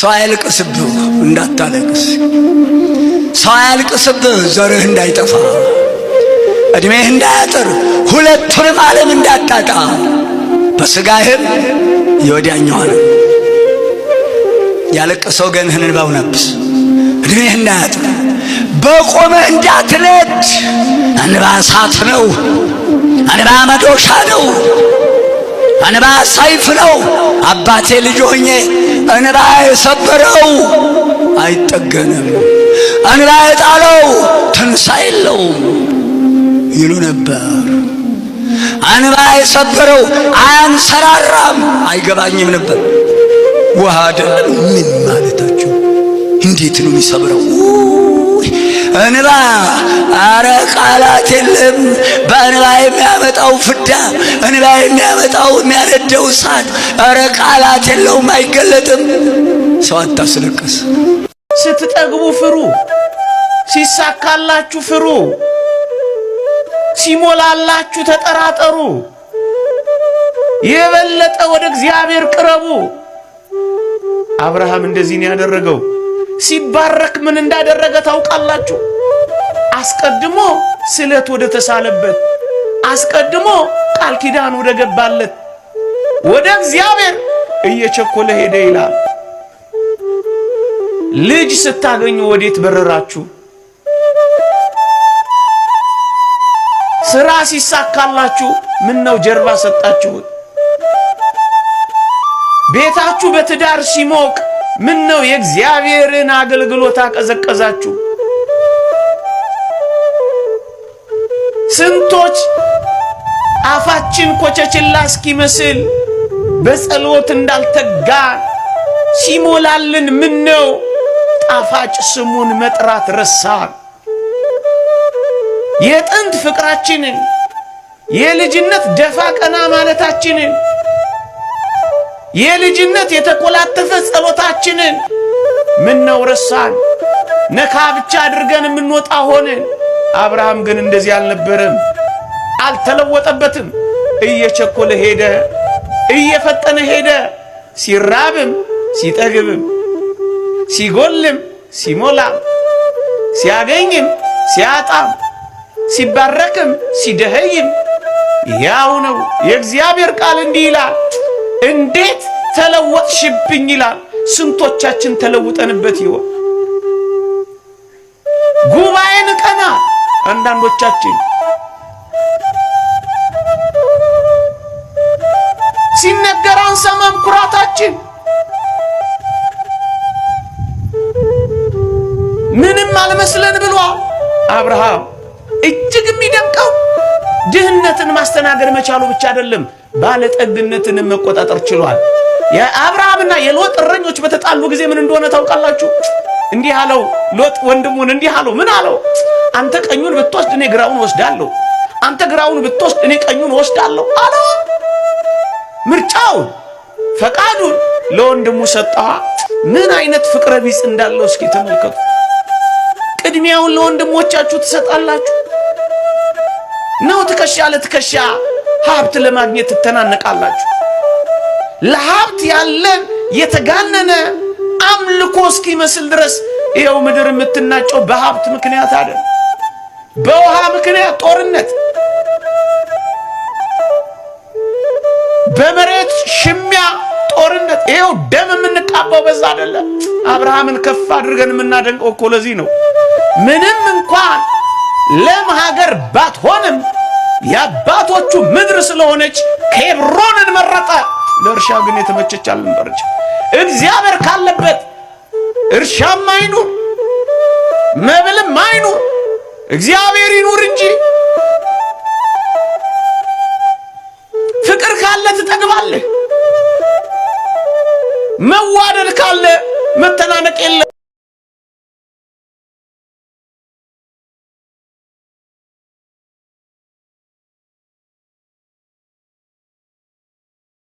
ሰው አያልቅስብህ እንዳታለቅስ፣ ሰው አያልቅስብህ ዘርህ እንዳይጠፋ፣ እድሜህ እንዳያጥር፣ ሁለቱንም ዓለም እንዳታጣ፣ በሥጋህም የወዲያኛዋንም ያለቀሰው ገንህን እንባው ነብስ፣ እድሜህ እንዳያጥር፣ በቆመህ እንዳትነድ። እንባ እሳት ነው፣ እንባ መዶሻ ነው፣ እንባ ሰይፍ ነው። አባቴ ልጅ ሆኜ እንባ የሰበረው አይጠገንም፣ እንባ የጣለው ትንሣኤ የለውም ይሉ ነበር። እንባ የሰበረው አያንሰራራም፣ አይገባኝም ነበር። ውሃ አይደለም ምን ማለታችሁ? እንዴት ነው የሚሰብረው? እንባ አረ ቃላት የለም። በእንባ የሚያመጣው ፍዳ፣ እንባ የሚያመጣው የሚያነደው እሳት አረ ቃላት የለውም፣ አይገለጥም። ሰው አታስለቅስ። ስትጠግቡ ፍሩ፣ ሲሳካላችሁ ፍሩ፣ ሲሞላላችሁ ተጠራጠሩ፣ የበለጠ ወደ እግዚአብሔር ቅረቡ። አብርሃም እንደዚህ ነው ያደረገው። ሲባረክ ምን እንዳደረገ ታውቃላችሁ? አስቀድሞ ስለት ወደ ተሳለበት፣ አስቀድሞ ቃል ኪዳን ወደ ገባለት ወደ እግዚአብሔር እየቸኮለ ሄደ ይላል። ልጅ ስታገኙ ወዴት በረራችሁ? ስራ ሲሳካላችሁ ምን ነው ጀርባ ሰጣችሁት? ቤታችሁ በትዳር ሲሞቅ ምን ነው የእግዚአብሔርን አገልግሎት አቀዘቀዛችሁ? ስንቶች አፋችን ኮቸችላ እስኪመስል በጸሎት እንዳልተጋን ሲሞላልን ምን ነው ጣፋጭ ስሙን መጥራት ረሳን? የጥንት ፍቅራችንን፣ የልጅነት ደፋ ቀና ማለታችንን፣ የልጅነት የተቆላተፈ ጸሎታችንን ምን ነው ረሳን? ነካ ብቻ አድርገን የምንወጣ ሆነን። አብርሃም ግን እንደዚህ አልነበረም፣ አልተለወጠበትም። እየቸኮለ ሄደ፣ እየፈጠነ ሄደ። ሲራብም ሲጠግብም፣ ሲጎልም ሲሞላም፣ ሲያገኝም ሲያጣም፣ ሲባረክም ሲደኸይም ያው ነው። የእግዚአብሔር ቃል እንዲህ ይላል፣ እንዴት ተለወጥሽብኝ ይላል። ስንቶቻችን ተለውጠንበት ይሆን? ጉባኤን ቀና አንዳንዶቻችን ሲነገር አንሰማም። ኩራታችን ምንም አልመስለን ብሏል አብርሃም። እጅግ የሚደንቀው ድህነትን ማስተናገድ መቻሉ ብቻ አይደለም፣ ባለጠግነትን መቆጣጠር ችሏል። የአብርሃምና የሎጥ እረኞች በተጣሉ ጊዜ ምን እንደሆነ ታውቃላችሁ? እንዲህ አለው ሎጥ ወንድሙን፣ እንዲህ አለው። ምን አለው? አንተ ቀኙን ብትወስድ እኔ ግራውን ወስዳለሁ፣ አንተ ግራውን ብትወስድ እኔ ቀኙን ወስዳለሁ አለው። ምርጫውን ፈቃዱን ለወንድሙ ሰጣ። ምን አይነት ፍቅረ ቢጽ እንዳለው እስኪ ተመልከቱ። ቅድሚያውን ለወንድሞቻችሁ ትሰጣላችሁ ነው? ትከሻ ለትከሻ ሀብት ለማግኘት ትተናነቃላችሁ። ለሀብት ያለን የተጋነነ አምልኮ እስኪመስል ድረስ ይኸው ምድር የምትናጨው በሀብት ምክንያት አይደል? በውሃ ምክንያት ጦርነት፣ በመሬት ሽሚያ ጦርነት፣ ይኸው ደም የምንቃባው በዛ አይደለ? አብርሃምን ከፍ አድርገን የምናደንቀው እኮ ለዚህ ነው። ምንም እንኳን ለም ሀገር ባትሆንም የአባቶቹ ምድር ስለሆነች ኬብሮንን መረጠ። ለእርሻ ግን የተመቸች አልነበረች። እግዚአብሔር ካለበት እርሻም አይኑር መብልም አይኑር፣ እግዚአብሔር ይኑር እንጂ። ፍቅር ካለ ትጠግባለህ። መዋደድ ካለ መተናነቅ የለም።